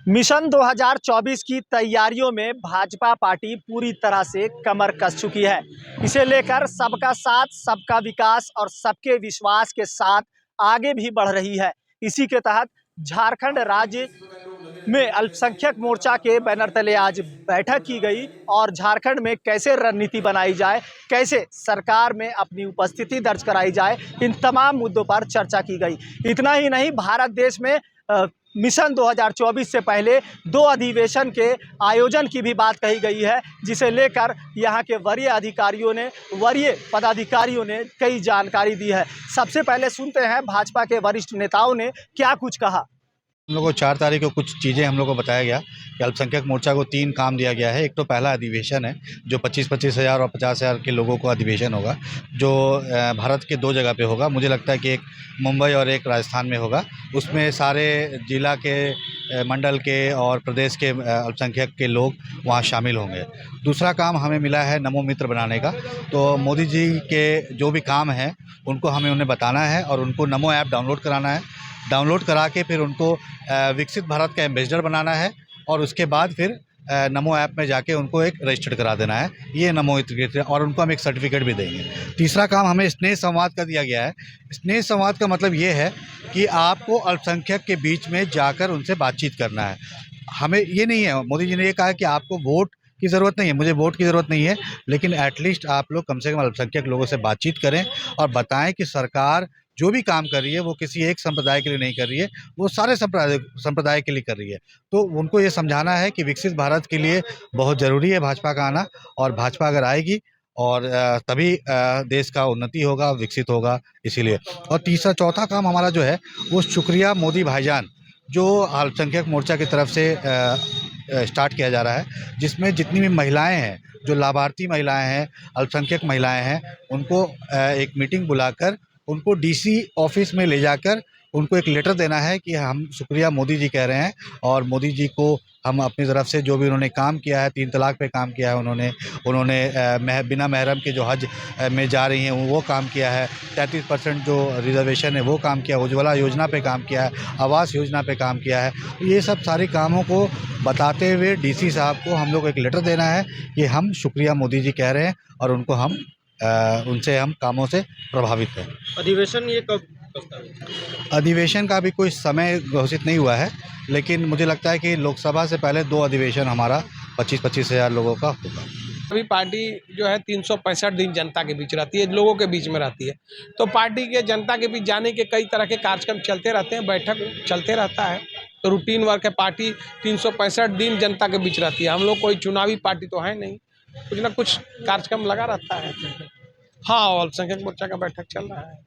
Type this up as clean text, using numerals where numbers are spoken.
Mission 2024 की तैयारियों में भाजपा पार्टी पूरी तरह से कमर कस चुकी है। इसे लेकर सबका साथ, सबका विकास और सबके विश्वास के साथ आगे भी बढ़ रही है। इसी के तहत झारखंड राज्य में अल्पसंख्यक मोर्चा के बैनर तले आज बैठक की गई और झारखंड में कैसे रणनीति बनाई जाए, कैसे सरकार में अपनी उपस्थिति दर्ज कराई जाए, इन तमाम मुद्दों पर चर्चा की गई। इतना ही नहीं, भारत देश में मिशन 2024 से पहले 2 अधिवेशन के आयोजन की भी बात कही गई है, जिसे लेकर यहाँ के वरीय पदाधिकारियों ने कई जानकारी दी है। सबसे पहले सुनते हैं भाजपा के वरिष्ठ नेताओं ने क्या कुछ कहा। हम लोग को 4 तारीख को कुछ चीज़ें हम लोग को बताया गया कि अल्पसंख्यक मोर्चा को 3 काम दिया गया है। एक तो पहला अधिवेशन है जो 25-25 हज़ार और 50 हज़ार के लोगों को अधिवेशन होगा, जो भारत के 2 जगह पे होगा। मुझे लगता है कि एक मुंबई और एक राजस्थान में होगा। उसमें सारे जिला के, मंडल के और प्रदेश के अल्पसंख्यक के लोग वहाँ शामिल होंगे। दूसरा काम हमें मिला है नमो मित्र बनाने का। तो मोदी जी के जो भी काम हैं उनको हमें उन्हें बताना है और उनको नमो ऐप डाउनलोड कराना है। डाउनलोड करा के फिर उनको विकसित भारत का एम्बेसडर बनाना है और उसके बाद फिर नमो ऐप में जाके उनको एक रजिस्टर्ड करा देना है। ये नमो मित्र, और उनको हम एक सर्टिफिकेट भी देंगे। तीसरा काम हमें स्नेह संवाद का दिया गया है। स्नेह संवाद का मतलब ये है कि आपको अल्पसंख्यक के बीच में जाकर उनसे बातचीत करना है। हमें ये नहीं है, मोदी जी ने ये कहा है कि आपको वोट की ज़रूरत नहीं है, मुझे वोट की ज़रूरत नहीं है, लेकिन एटलीस्ट आप लोग कम से कम अल्पसंख्यक लोगों से बातचीत करें और बताएं कि सरकार जो भी काम कर रही है वो किसी एक संप्रदाय के लिए नहीं कर रही है, वो सारे संप्रदाय के लिए कर रही है। तो उनको ये समझाना है कि विकसित भारत के लिए बहुत ज़रूरी है भाजपा का आना, और भाजपा अगर आएगी और तभी देश का उन्नति होगा, विकसित होगा, इसीलिए। और तीसरा चौथा काम हमारा जो है वो शुक्रिया मोदी भाईजान, जो अल्पसंख्यक मोर्चा की तरफ से स्टार्ट किया जा रहा है, जिसमें जितनी भी महिलाएं हैं, जो लाभार्थी महिलाएं हैं, अल्पसंख्यक महिलाएं हैं, उनको एक मीटिंग बुलाकर उनको डीसी ऑफिस में ले जाकर उनको एक लेटर देना है कि हम शुक्रिया मोदी जी कह रहे हैं और मोदी जी को हम अपनी तरफ से जो भी उन्होंने काम किया है, 3 तलाक पे काम किया है उन्होंने बिना महरम के जो हज में जा रही हैं वो काम किया है, 33% जो रिजर्वेशन है वो काम किया, उज्ज्वला योजना पे काम किया है, आवास योजना पे काम किया है। तो ये सब सारे कामों को बताते हुए डीसी साहब को हम लोग एक लेटर देना है कि हम शुक्रिया मोदी जी कह रहे हैं और उनको हम उनसे हम कामों से प्रभावित हैं। अधिवेशन ये कब? अधिवेशन का अभी कोई समय घोषित नहीं हुआ है, लेकिन मुझे लगता है कि लोकसभा से पहले 2 अधिवेशन हमारा 25-25 हज़ार लोगों का होगा। अभी पार्टी जो है 365 दिन जनता के बीच रहती है, लोगों के बीच में रहती है। तो पार्टी के जनता के बीच जाने के कई तरह के कार्यक्रम चलते रहते हैं, बैठक चलते रहता है। तो रूटीन वर्क है, पार्टी 365 दिन जनता के बीच रहती है। हम लोग कोई चुनावी पार्टी तो है नहीं, कुछ ना कुछ कार्यक्रम लगा रहता है। हाँ, अल्पसंख्यक मोर्चा का बैठक चल रहा है।